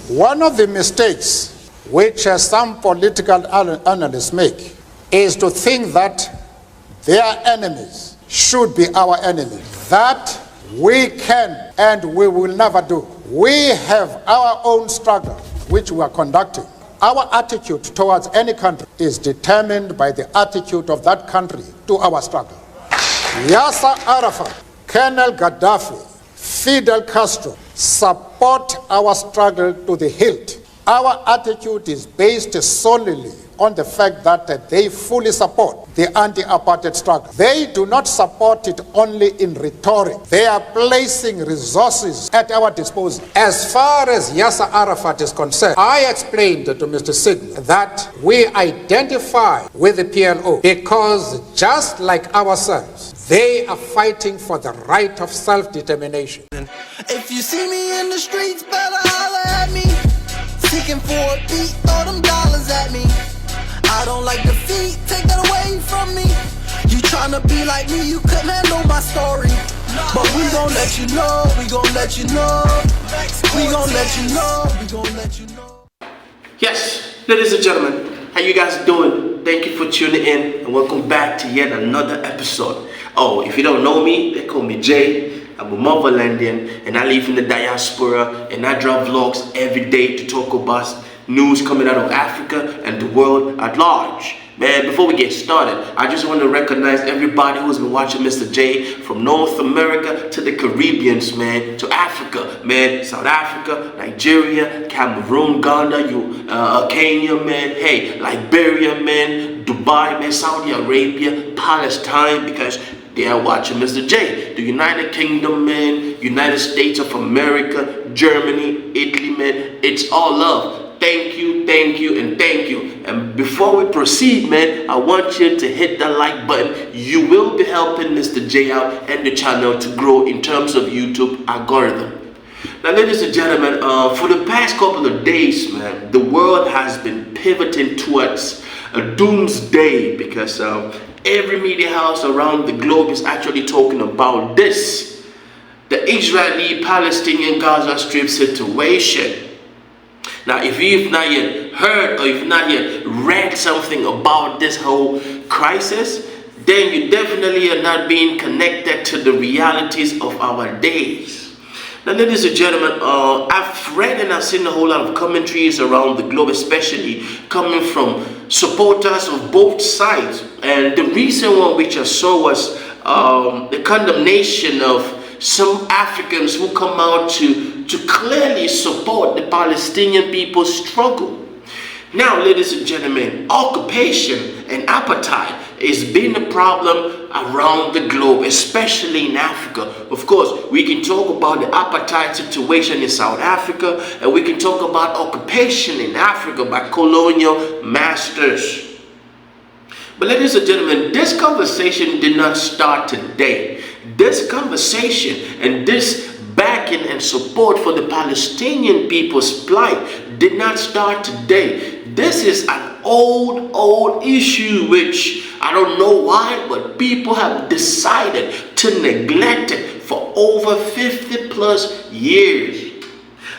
One of the mistakes which some political analysts make is to think that their enemies should be our enemies. That we can and we will never do. We have our own struggle which we are conducting. Our attitude towards any country is determined by the attitude of that country to our struggle. Yasser Arafat, Colonel Gaddafi, Fidel Castro support our struggle to the hilt. Our attitude is based solely on the fact that they fully support the anti-apartheid struggle. They do not support it only in rhetoric. They are placing resources at our disposal. As far as Yasser Arafat is concerned, I explained to Mr. Sidney that we identify with the PLO because just like ourselves, they are fighting for the right of self-determination. If you see me in the streets, better holler at me. Seeking for a beat, throw them dollars at me. I don't like defeat, take that away from me. You tryna be like me, you couldn't handle my story. But we gon' let you know, we gon' let you know. We gon' let you know, we gon' let you know. Yes, ladies and gentlemen, how you guys doing? Thank you for tuning in and welcome back to yet another episode. Oh, if you don't know me, they call me Jay. I'm a motherlandian and I live in the diaspora and I drop vlogs every day to talk about news coming out of Africa and the world at large. Man, before we get started, I just want to recognize everybody who's been watching Mr. J from North America to the Caribbeans, man, to Africa, man, South Africa, Nigeria, Cameroon, Ghana, Kenya, man, hey, Liberia, man, Dubai, man, Saudi Arabia, Palestine, because they are watching Mr. J. The United Kingdom, man, United States of America, Germany, Italy, man, it's all love. Thank you, and thank you. And before we proceed, man, I want you to hit that like button. You will be helping Mr. J out and the channel to grow in terms of YouTube algorithm. Now, ladies and gentlemen, for the past couple of days, man, the world has been pivoting towards a doomsday because every media house around the globe is actually talking about this, the Israeli-Palestinian Gaza Strip situation. Now, if you've not yet heard or you've not yet read something about this whole crisis, then you definitely are not being connected to the realities of our days. Now, ladies and gentlemen, I've read and I've seen a whole lot of commentaries around the globe, especially coming from supporters of both sides. And the recent one which I saw was the condemnation of some Africans who come out to clearly support the Palestinian people's struggle. Now, ladies and gentlemen, occupation and apartheid is being a problem around the globe, especially in Africa. Of course, we can talk about the apartheid situation in South Africa, and we can talk about occupation in Africa by colonial masters. But ladies and gentlemen, this conversation did not start today. This conversation and this backing and support for the Palestinian people's plight did not start today. This is an old issue which I don't know why, but people have decided to neglect it for over 50 plus years.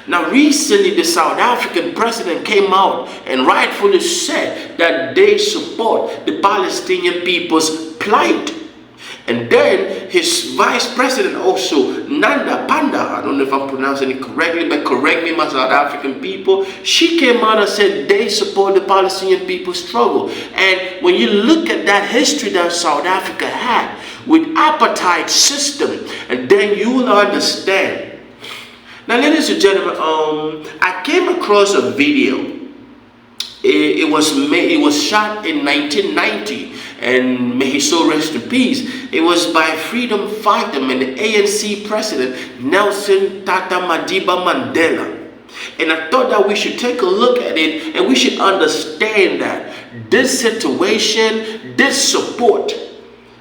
Now, recently the South African president came out and rightfully said that they support the Palestinian people's plight. And then his vice president also, Nanda Panda, I don't know if I'm pronouncing it correctly, but correct me, my South African people, she came out and said they support the Palestinian people's struggle. And when you look at that history that South Africa had with apartheid system, and then you will understand. Now, ladies and gentlemen, I came across a video. It was shot in 1990, and may he so rest in peace. It was by freedom fighter and the ANC president Nelson Tata Madiba Mandela. And I thought that we should take a look at it and we should understand that this situation, this support,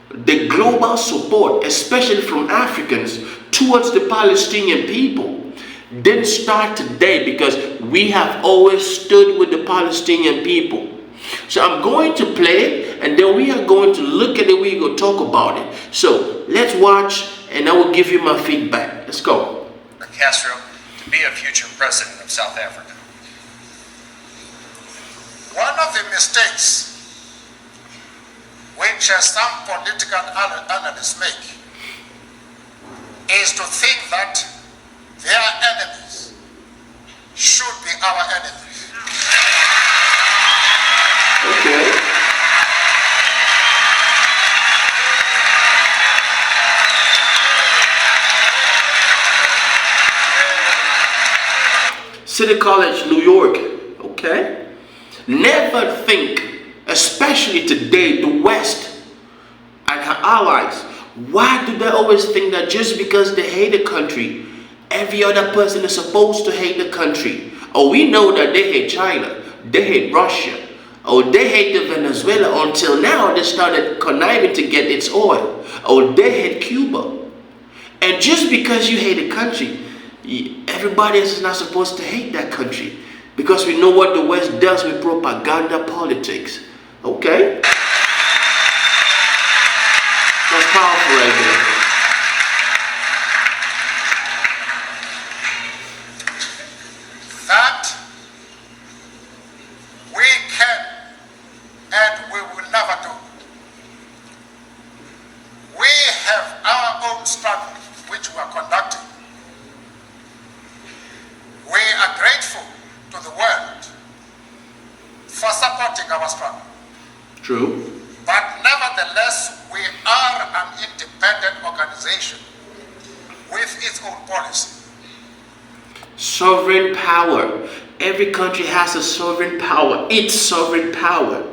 the global support, especially from Africans towards the Palestinian people, didn't start today, because we have always stood with the Palestinian people. So I'm going to play it, and then we are going to look at it, we're going to talk about it. So let's watch, and I will give you my feedback. Let's go. For Castro to be a future president of South Africa. One of the mistakes which some political analysts make is to think that their enemies should be our enemies. Okay. City College, New York. Okay. Never think, especially today, the West and her allies, why do they always think that just because they hate a country, every other person is supposed to hate the country? Oh, we know that they hate China, they hate Russia, oh, they hate the Venezuela. Until now, they started conniving to get its oil. Oh, they hate Cuba. And just because you hate a country, everybody else is not supposed to hate that country. Because we know what the West does with propaganda politics. Okay? That's powerful right there. That we can and we will never do. We have our own struggle which we are conducting. We are grateful to the world for supporting our struggle. True. But nevertheless, we are an independent organization with its own policy. Sovereign power. Every country has a sovereign power, its sovereign power,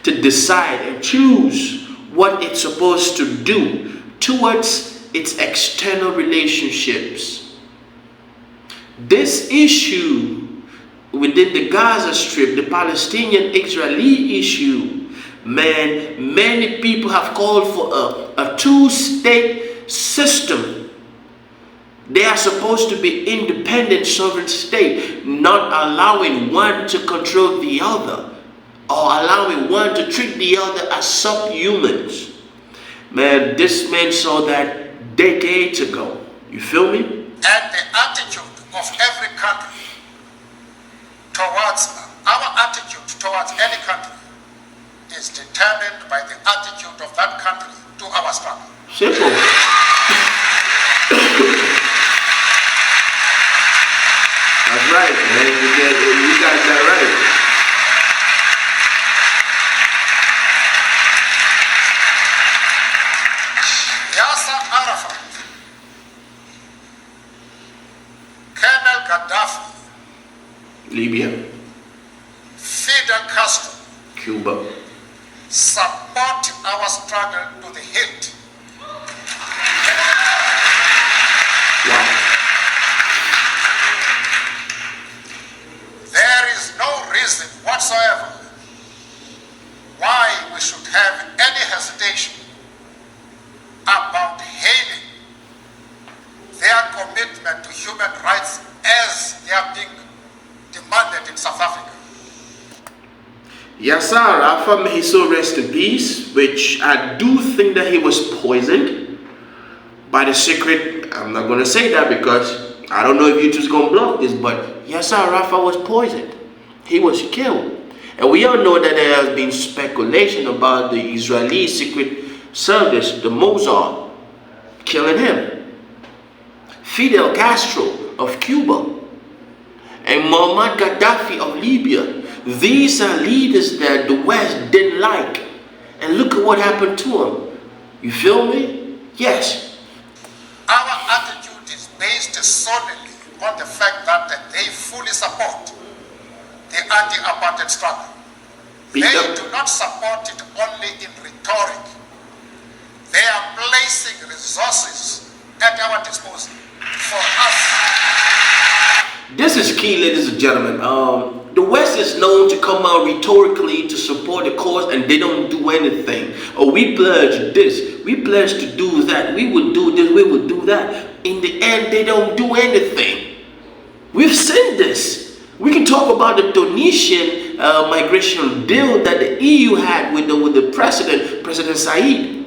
to decide and choose what it's supposed to do towards its external relationships. This issue within the Gaza Strip, the Palestinian-Israeli issue, man, many people have called for a two-state system. They are supposed to be independent sovereign state, not allowing one to control the other or allowing one to treat the other as subhumans. Man, this man saw that decades ago. You feel me? And the attitude of every country towards our attitude towards any country is determined by the attitude of that country to our struggle. Simple. That's right, man. You got that right. Yasser Arafat, Colonel Gaddafi, Libya, Fidel Castro, Cuba, support our struggle to the hilt. wow. There is no reason whatsoever why we should have any hesitation about hailing their commitment to human rights as they are being demanded in South Africa. Yasser Arafat, may he so rest in peace, which I do think that he was poisoned by the secret. I'm not going to say that because I don't know if YouTube's going to block this, but Yasser Arafat was poisoned. He was killed. And we all know that there has been speculation about the Israeli secret service, the Mossad, killing him. Fidel Castro of Cuba and Muammar Gaddafi of Libya. These are leaders that the West didn't like. And look at what happened to them. You feel me? Yes. Our attitude is based solely on the fact that they fully support the anti-apartheid struggle. They do not support it only in rhetoric. They are placing resources at our disposal for us. This is key, ladies and gentlemen. The West is known to come out rhetorically to support the cause, and they don't do anything. Oh, we pledge this, we pledge to do that, we will do this, we will do that. In the end, they don't do anything. We've seen this. We can talk about the Tunisian migration deal that the EU had with the President Said.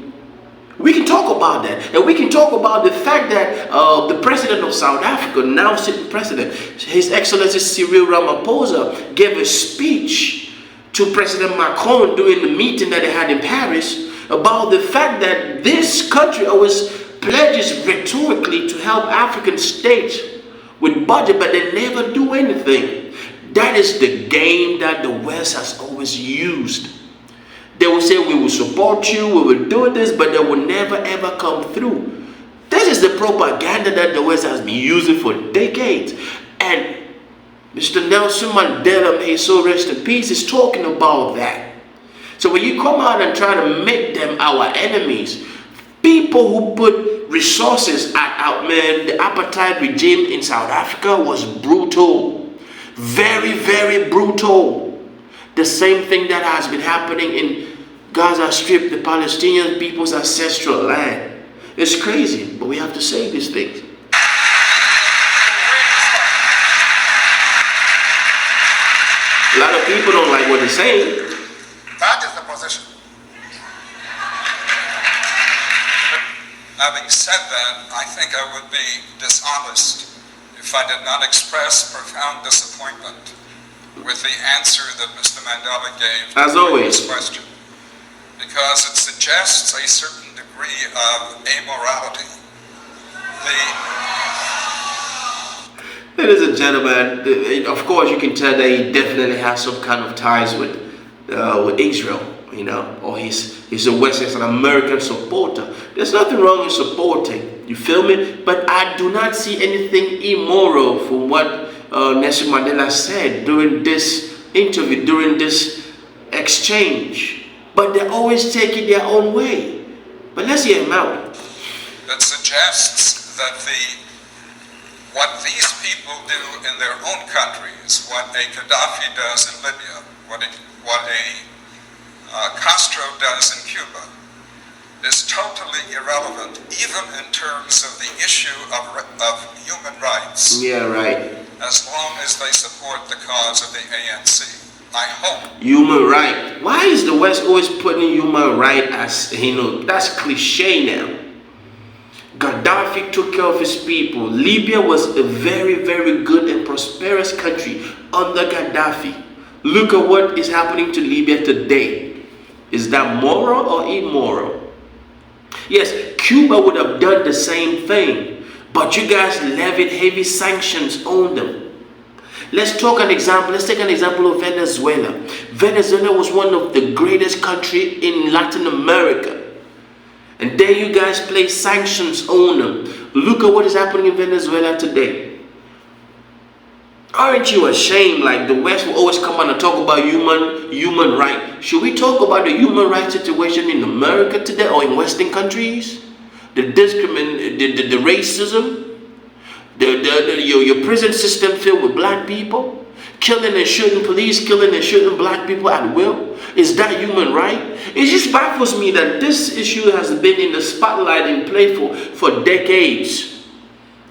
We can talk about that. And we can talk about the fact that the president of South Africa, now sitting president, His Excellency Cyril Ramaphosa, gave a speech to President Macron during the meeting that they had in Paris about the fact that this country always pledges rhetorically to help African states with budget, but they never do anything. That is the game that the West has always used. They will say, we will support you, we will do this, but they will never ever come through. This is the propaganda that the West has been using for decades. And Mr. Nelson Mandela, may his soul rest in peace, is talking about that. So when you come out and try to make them our enemies, people who put resources out, man, the apartheid regime in South Africa was brutal. Very, very brutal. The same thing that has been happening in Gaza Strip, the Palestinian people's ancestral land. It's crazy, but we have to say these things. A lot of people don't like what they're saying. That is the position. Having said that, I think I would be dishonest if I did not express profound disappointment with the answer that Mr. Mandela gave as always to this question, because it suggests a certain degree of amorality. Ladies and gentlemen, of course you can tell that he definitely has some kind of ties with Israel, you know, or he's a Western American supporter. There's nothing wrong with supporting, you feel me? But I do not see anything immoral from what Nelson Mandela said during this interview, during this exchange. But they always take it their own way. But let's hear him out. That suggests that what these people do in their own countries, what a Gaddafi does in Libya, what a Castro does in Cuba, is totally irrelevant, even in terms of the issue of human rights. Yeah, right. As long as they support the cause of the ANC. I hope. Human right. Why is the West always putting human right as, you know, that's cliche now. Gaddafi took care of his people. Libya was a very, very good and prosperous country under Gaddafi. Look at what is happening to Libya today. Is that moral or immoral? Yes, Cuba would have done the same thing, but you guys levied heavy sanctions on them. Let's take an example of Venezuela. Venezuela was one of the greatest countries in Latin America. And then you guys place sanctions on them. Look at what is happening in Venezuela today. Aren't you ashamed? Like the West will always come on and talk about human rights. Should we talk about the human rights situation in America today or in Western countries? The racism? Your prison system filled with black people, killing and shooting police, killing and shooting black people at will. Is that human right? It just baffles me that this issue has been in the spotlight and play for decades.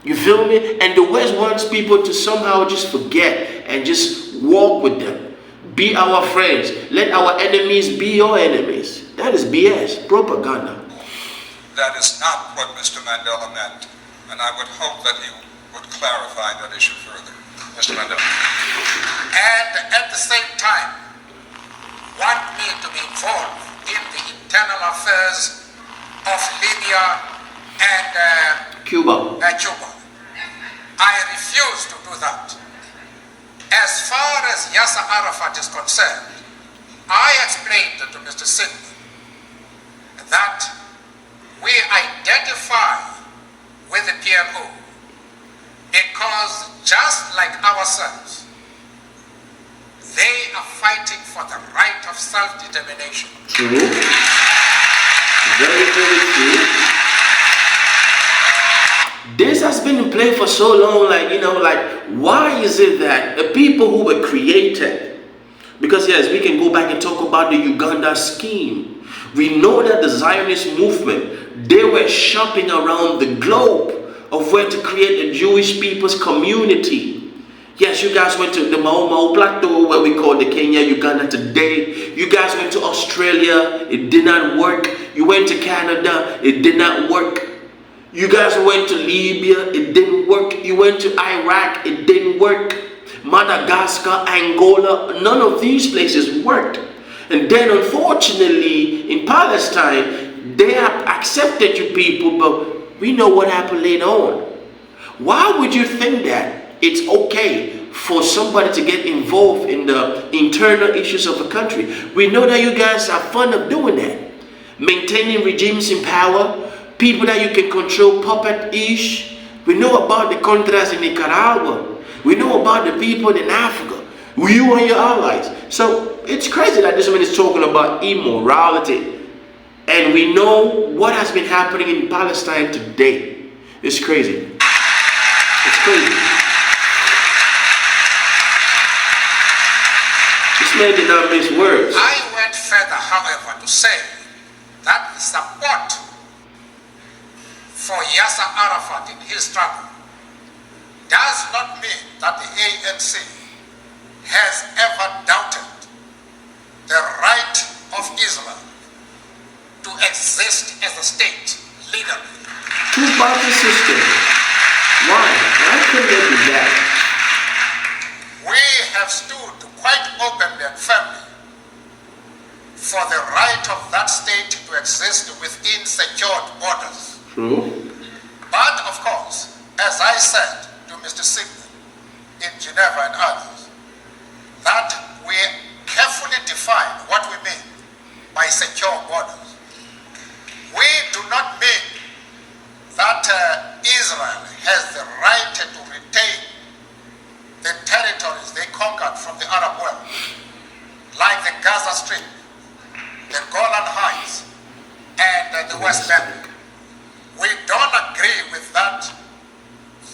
You feel me? And the West wants people to somehow just forget and just walk with them. Be our friends. Let our enemies be your enemies. That is BS, propaganda. That is not what Mr. Mandela meant, and I would hope that he would clarify that issue further. Mr. Mandela. And at the same time, want me to be involved in the internal affairs of Libya and Cuba. I refuse to do that. As far as Yasser Arafat is concerned, I explained to Mr. Sidney that we identify with the PLO because just like ourselves, they are fighting for the right of self-determination. True. Very, very true. This has been in play for so long, why is it that the people who were created, because yes, we can go back and talk about the Uganda scheme. We know that the Zionist movement, they were shopping around the globe of where to create a Jewish people's community. Yes, you guys went to the Mau Plateau, where we call the Kenya, Uganda today. You guys went to Australia, it did not work. You went to Canada, it did not work. You guys went to Libya, it didn't work. You went to Iraq, it didn't work. Madagascar, Angola, none of these places worked. And then unfortunately in Palestine, they have accepted you people, but we know what happened later on. Why would you think that it's okay for somebody to get involved in the internal issues of a country? We know that you guys are fond of doing that. Maintaining regimes in power, people that you can control puppet-ish. We know about the Contras in Nicaragua. We know about the people in Africa. You and your allies. So it's crazy that this man is talking about immorality. And we know what has been happening in Palestine today. It's crazy. It's crazy. This man did not miss words. I went further, however, to say that the support for Yasser Arafat in his struggle does not mean that the ANC has ever doubted the right of Israel to exist as a state legally. Two-party system. Why? Why couldn't they do that? We have stood quite openly and firmly for the right of that state to exist within secured borders. True. But of course, as I said to Mr. Sigmund in Geneva and others, that we carefully define what we mean by secure borders. We do not mean that Israel has the right to retain the territories they conquered from the Arab world, like the Gaza Strip, the Golan Heights, and the West Bank. We don't agree with that.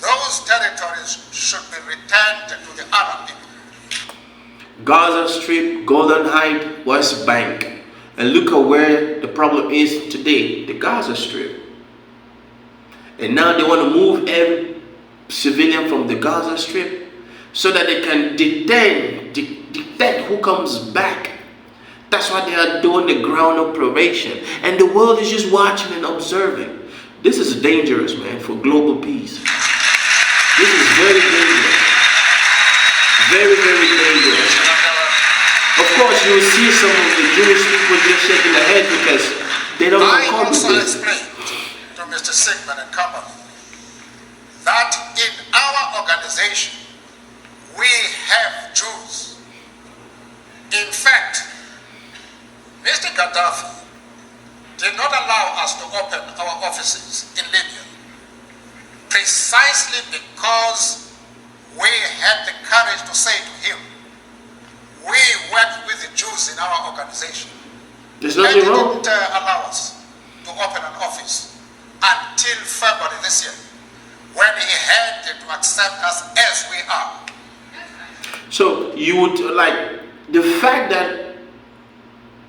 Those territories should be returned to the Arab people. Gaza Strip, Golden Heights, West Bank. And look at where the problem is today, the Gaza Strip. And now they want to move every civilian from the Gaza Strip so that they can detect who comes back. That's why they are doing the ground operation. And the world is just watching and observing. This is dangerous, man, for global peace. This is very dangerous. Very, very dangerous. Of course, you will see some of the Jewish people just shaking their head because they don't I also this. explained to Mr. Sigmund and company that in our organization, we have Jews. In fact, Mr. Gaddafi did not allow us to open our offices in Libya precisely because we had the courage to say to him, we work with the Jews in our organization. There's nothing wrong. He didn't allow us to open an office until February this year, when he had to accept us as we are. So you would like the fact that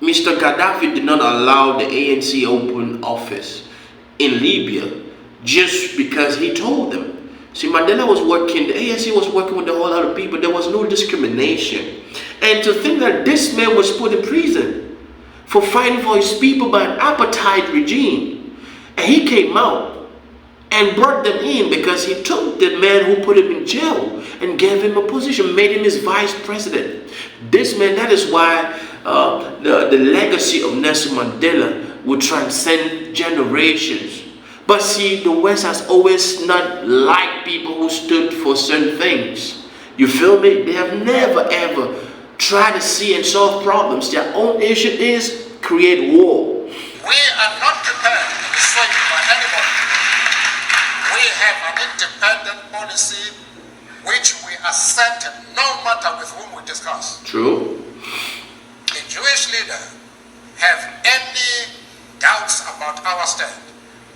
Mr. Gaddafi did not allow the ANC open office in Libya just because he told them. See, Mandela was working, the ANC was working with a whole lot of people. There was no discrimination. And to think that this man was put in prison for fighting for his people by an apartheid regime. And he came out and brought them in because he took the man who put him in jail and gave him a position, made him his vice president. This man, that is why the legacy of Nelson Mandela will transcend generations. But see, the West has always not liked people who stood for certain things. You feel me? They have never ever tried to see and solve problems. Their own issue is create war. We are not prepared to be swayed by anybody. We have an independent policy which we assert no matter with whom we discuss. True. The Jewish leader have any doubts about our stand,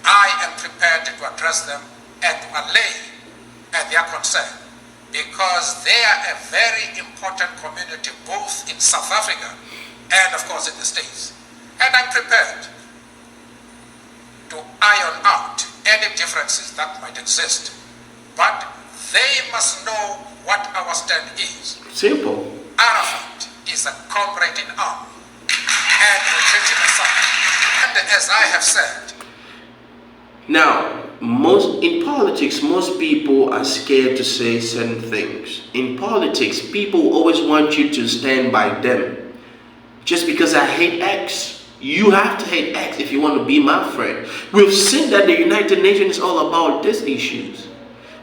I am prepared to address them and to allay their concern, because they are a very important community both in South Africa and of course in the States. And I'm prepared to iron out any differences that might exist. But they must know what our stand is. Simple. Arafat is a comrade in arms, and we treat him aside. And as I have said, now, in politics, most people are scared to say certain things. In politics, people always want you to stand by them. Just because I hate X, you have to hate X if you want to be my friend. We've seen that the United Nations is all about these issues.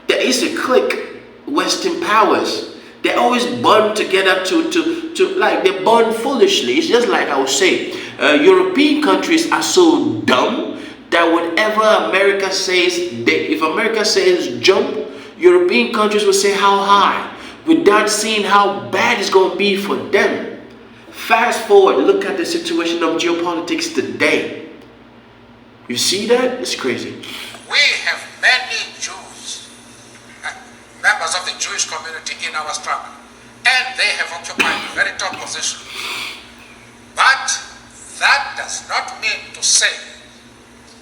There is a clique, Western powers. They always bond together to like they bond foolishly. It's just like I would say, European countries are so dumb that whatever America says, if America says jump, European countries will say how high, without seeing how bad it's going to be for them. Fast forward, look at the situation of geopolitics today. You see that? It's crazy. We have many Jews, members of the Jewish community in our struggle, and they have occupied a very top position. But that does not mean to say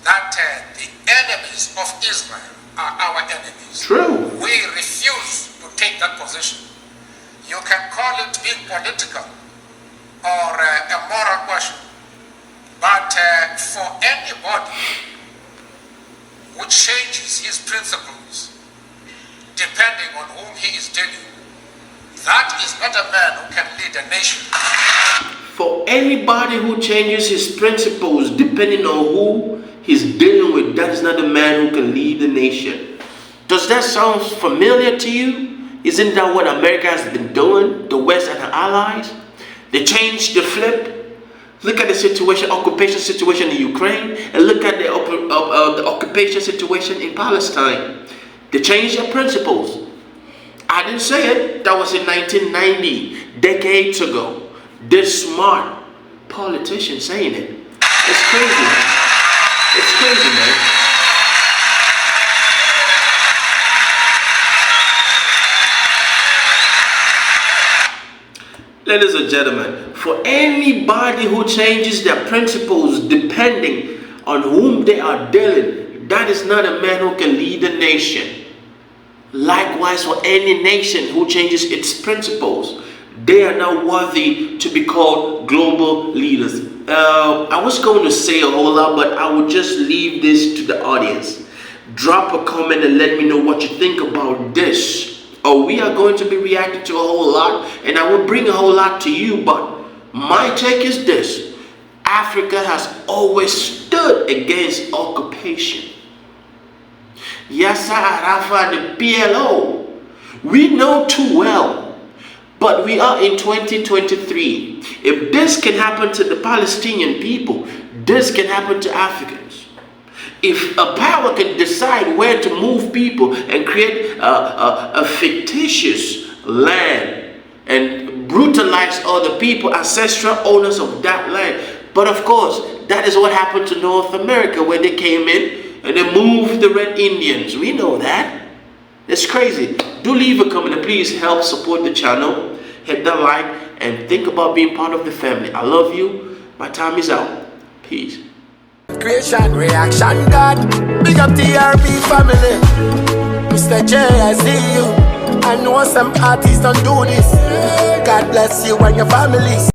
that the enemies of Israel are our enemies. True. We refuse to take that position. You can call it being political or a moral question, but for anybody who changes his principles depending on whom he is dealing, that is not a man who can lead a nation. For anybody who changes his principles depending on who he's dealing with, that is not a man who can lead the nation. Does that sound familiar to you? Isn't that what America has been doing, the West and her allies? They changed the flip. Look at the situation, occupation situation in Ukraine, and look at the occupation situation in Palestine. They changed their principles. I didn't say it. That was in 1990, decades ago. This smart politician saying it. It's crazy. It's crazy, man. Ladies and gentlemen, for anybody who changes their principles depending on whom they are dealing, that is not a man who can lead a nation. Likewise, for any nation who changes its principles, they are not worthy to be called global leaders. I was going to say a whole lot, but I would just leave this to the audience. Drop a comment and let me know what you think about this. Or we are going to be reacting to a whole lot, and I will bring a whole lot to you, but my take is this: Africa has always stood against occupation. Yasser Arafat, the PLO, we know too well, but we are in 2023. If this can happen to the Palestinian people, this can happen to Africans. If a power can decide where to move people and create a fictitious land and brutalize other people, ancestral owners of that land. But of course, that is what happened to North America when they came in and they moved the Red Indians. We know that. It's crazy. Do leave a comment and please help support the channel. Hit that like and think about being part of the family. I love you. My time is out. Peace. Creation, reaction, God. Big up TRB family. Mr. J, I see you. I know some artists don't do this. God bless you and your families.